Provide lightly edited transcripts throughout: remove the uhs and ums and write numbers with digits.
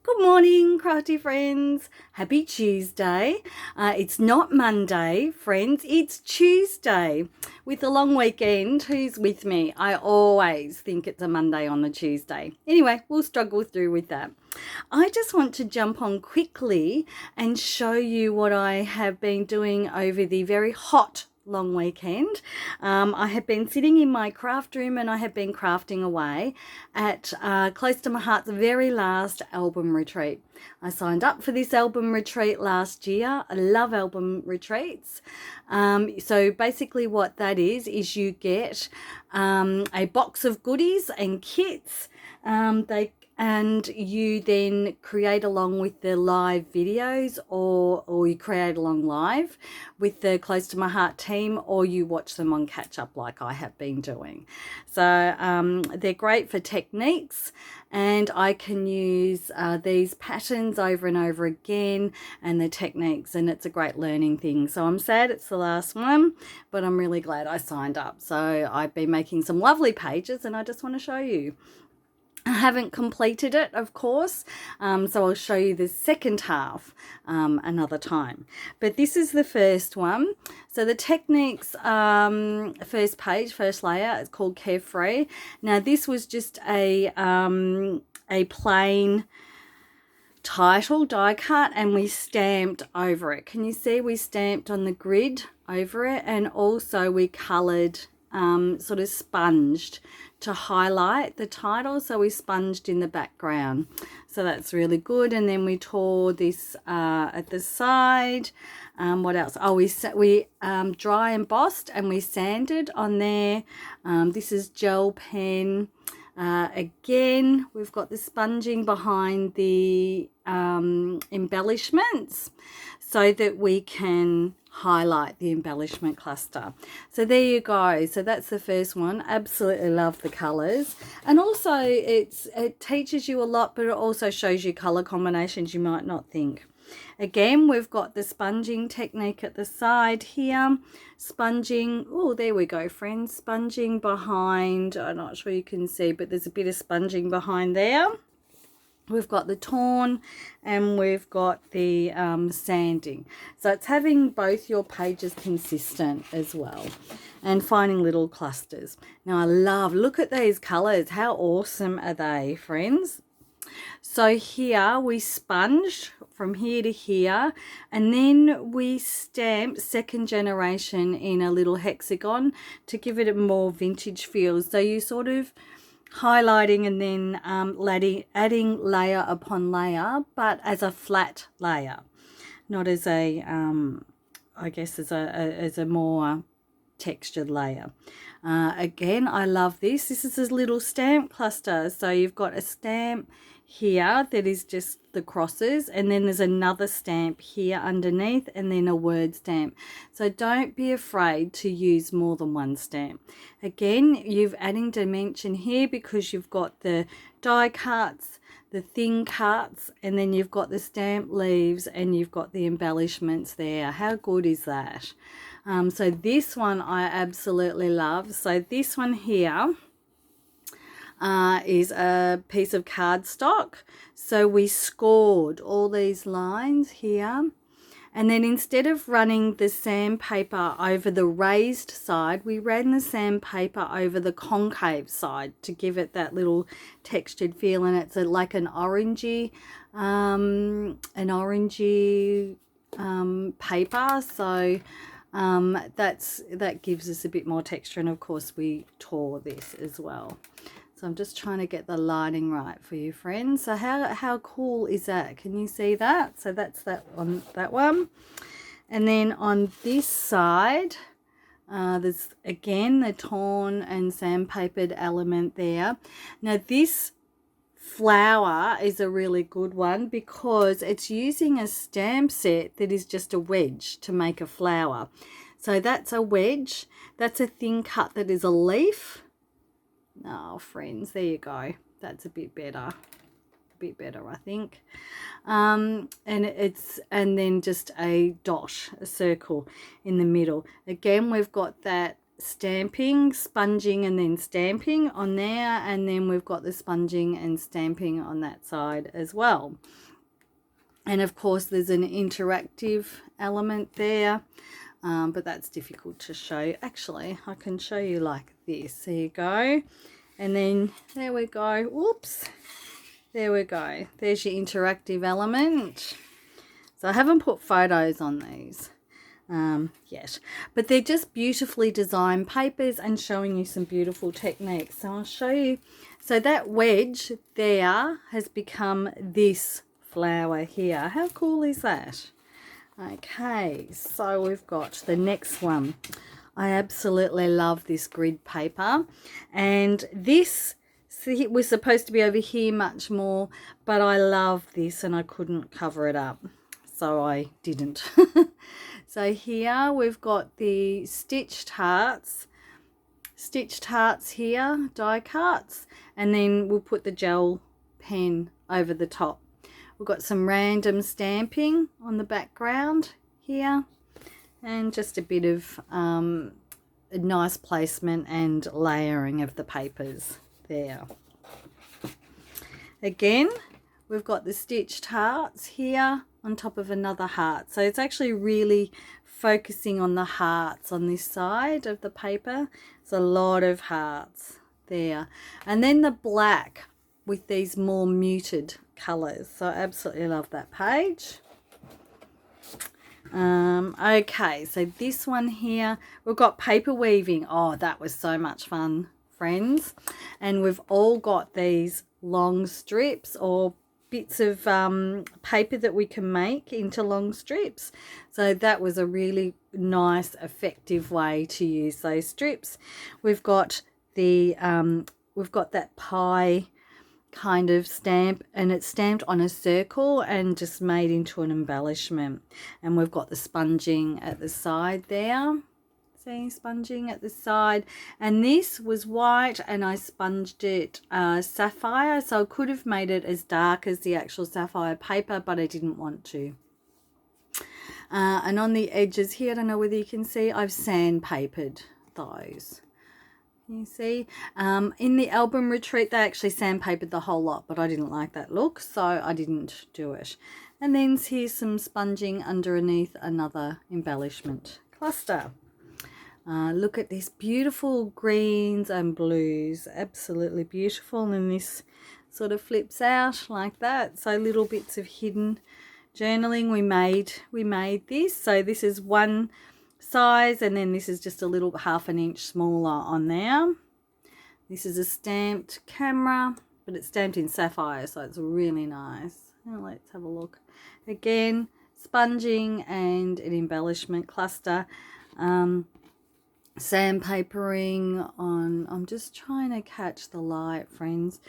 Good morning, crafty friends. Happy Tuesday. It's not Monday, friends. It's Tuesday. With the long weekend, who's with me? I always think it's a Monday on the Tuesday. Anyway, we'll struggle through with that. I just want to jump on quickly and show you what I have been doing over the very hot long weekend. I have been sitting in my craft room and I have been crafting away at close to my heart's very last album retreat. I signed up for this album retreat last year. I love album retreats. So basically what that is you get a box of goodies and kits. And you then create along with the live videos, or you create along live with the Close to My Heart team, or you watch them on catch up like I have been doing. So they're great for techniques, and I can use these patterns over and over again and the techniques, and it's a great learning thing. So I'm sad it's the last one, but I'm really glad I signed up. So I've been making some lovely pages and I just want to show you. I haven't completed it, of course, so I'll show you the second half another time. But this is the first one. So the techniques, first page, first layer, it's called Carefree. Now this was just a plain title die cut, and we stamped over it. Can you see we stamped on the grid over it, and also we coloured, sort of sponged to highlight the title, so we sponged in the background, so that's really good. And then we tore this at the side. What else? Oh, we dry embossed and we sanded on there. This is gel pen. Again, we've got the sponging behind the embellishments so that we can highlight the embellishment cluster. So there you go. So that's the first one. Absolutely love the colors, and also it teaches you a lot, but it also shows you color combinations you might not think. Again, we've got the sponging technique at the side here. Sponging, oh, there we go, friends. Sponging behind, I'm not sure you can see, but there's a bit of sponging behind there. We've got the torn and we've got the sanding. So it's having both your pages consistent as well, and finding little clusters. Now I love, look at these colors. How awesome are they, friends? So here we sponge from here to here, and then we stamp second generation in a little hexagon to give it a more vintage feel. So you sort of highlighting and then adding layer upon layer, but as a flat layer, not as a I guess as a more textured layer. Again, I love this. This is a little stamp cluster. So you've got a stamp here that is just the crosses, and then there's another stamp here underneath, and then a word stamp. So don't be afraid to use more than one stamp. Again, you're adding dimension here because you've got the die cuts, the thin cuts, and then you've got the stamp leaves, and you've got the embellishments there. How good is that? So this one I absolutely love. So this one here is a piece of cardstock. So we scored all these lines here, and then instead of running the sandpaper over the raised side, we ran the sandpaper over the concave side to give it that little textured feel, and it's like an orangey paper. So that gives us a bit more texture, and of course we tore this as well. So I'm just trying to get the lighting right for you, friends. So how cool is that? Can you see that? So that's that on that one. And then on this side, there's again the torn and sandpapered element there. Now this flower is a really good one because it's using a stamp set that is just a wedge to make a flower. So that's a wedge. That's a thin cut that is a leaf. Oh, friends, there you go. That's a bit better. I think. And then just a dot, a circle in the middle. Again, we've got that stamping, sponging and then stamping on there, and then we've got the sponging and stamping on that side as well. And of course there's an interactive element there, but that's difficult to show. Actually, I can show you like this. There you go. And then there we go. Whoops. There we go. There's your interactive element. So I haven't put photos on these yet, but they're just beautifully designed papers and showing you some beautiful techniques. So I'll show you. So that wedge there has become this flower here. How cool is that? Okay, so we've got the next one. I absolutely love this grid paper, and this, see, we're supposed to be over here much more, but I love this and I couldn't cover it up, so I didn't. So here we've got the stitched hearts here, die cuts, and then we'll put the gel pen over the top. We've got some random stamping on the background here, and just a bit of a nice placement and layering of the papers there. Again, we've got the stitched hearts here on top of another heart. So it's actually really focusing on the hearts on this side of the paper. It's a lot of hearts there. And then the black with these more muted colours. So I absolutely love that page. Okay, so this one here, we've got paper weaving. Oh, that was so much fun, friends. And we've all got these long strips or bits of paper that we can make into long strips. So that was a really nice, effective way to use those strips. We've got the we've got that pie kind of stamp, and it's stamped on a circle and just made into an embellishment. And we've got the sponging at the side there. See, sponging at the side, and this was white and I sponged it sapphire, so I could have made it as dark as the actual sapphire paper, but I didn't want to. And on the edges here, I don't know whether you can see, I've sandpapered those. You see, in the album retreat they actually sandpapered the whole lot, but I didn't like that look, so I didn't do it. And then here's some sponging underneath another embellishment cluster. Look at this beautiful greens and blues, absolutely beautiful, and this sort of flips out like that. So little bits of hidden journaling. We made this, so this is one size, and then this is just a little ½ an inch smaller on there. This is a stamped camera, but it's stamped in sapphire, so it's really nice. Now let's have a look. Again, sponging and an embellishment cluster. Sandpapering on, I'm just trying to catch the light, friends.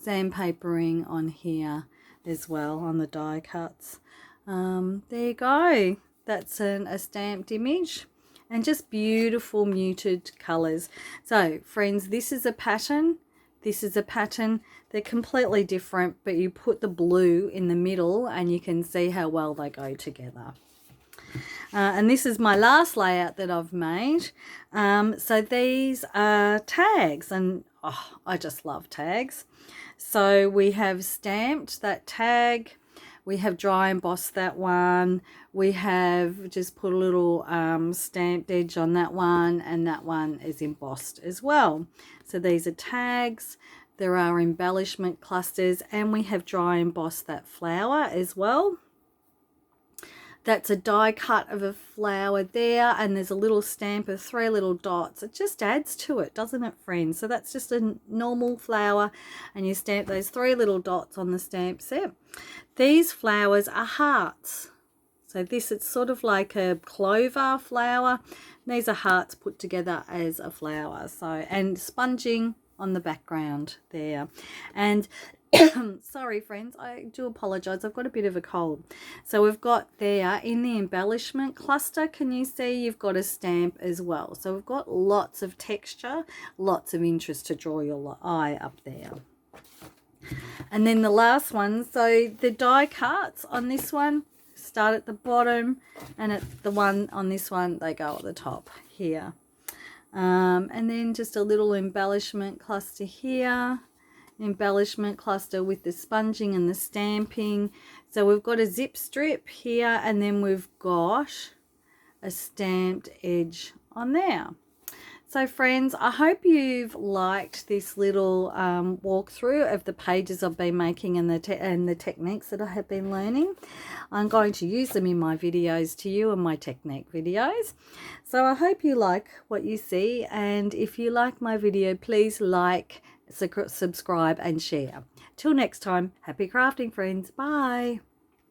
Sandpapering on here as well on the die cuts. There you go. That's a stamped image, and just beautiful muted colors. So friends, this is a pattern. This is a pattern. They're completely different, but you put the blue in the middle and you can see how well they go together. And this is my last layout that I've made. So these are tags, and oh, I just love tags. So we have stamped that tag, we have dry embossed that one, we have just put a little stamped edge on that one, and that one is embossed as well. So these are tags, there are embellishment clusters, and we have dry embossed that flower as well. That's a die cut of a flower there, and there's a little stamp of 3 little dots. It just adds to it, doesn't it, friends? So that's just a normal flower, and you stamp those 3 little dots on the stamp set. These flowers are hearts. So this, it's sort of like a clover flower. These are hearts put together as a flower. So, and sponging on the background there. And sorry friends, I do apologize, I've got a bit of a cold. So we've got there in the embellishment cluster, can you see you've got a stamp as well. So we've got lots of texture, lots of interest to draw your eye up there. And then the last one, so the die cuts on this one start at the bottom, and at the one on this one they go at the top here. And then just a little embellishment cluster here, embellishment cluster with the sponging and the stamping. So we've got a zip strip here, and then we've got a stamped edge on there. So friends, I hope you've liked this little walkthrough of the pages I've been making and the techniques that I have been learning. I'm going to use them in my videos to you and my technique videos. So I hope you like what you see, and if you like my video, please like, subscribe and share. Till next time, happy crafting friends. Bye.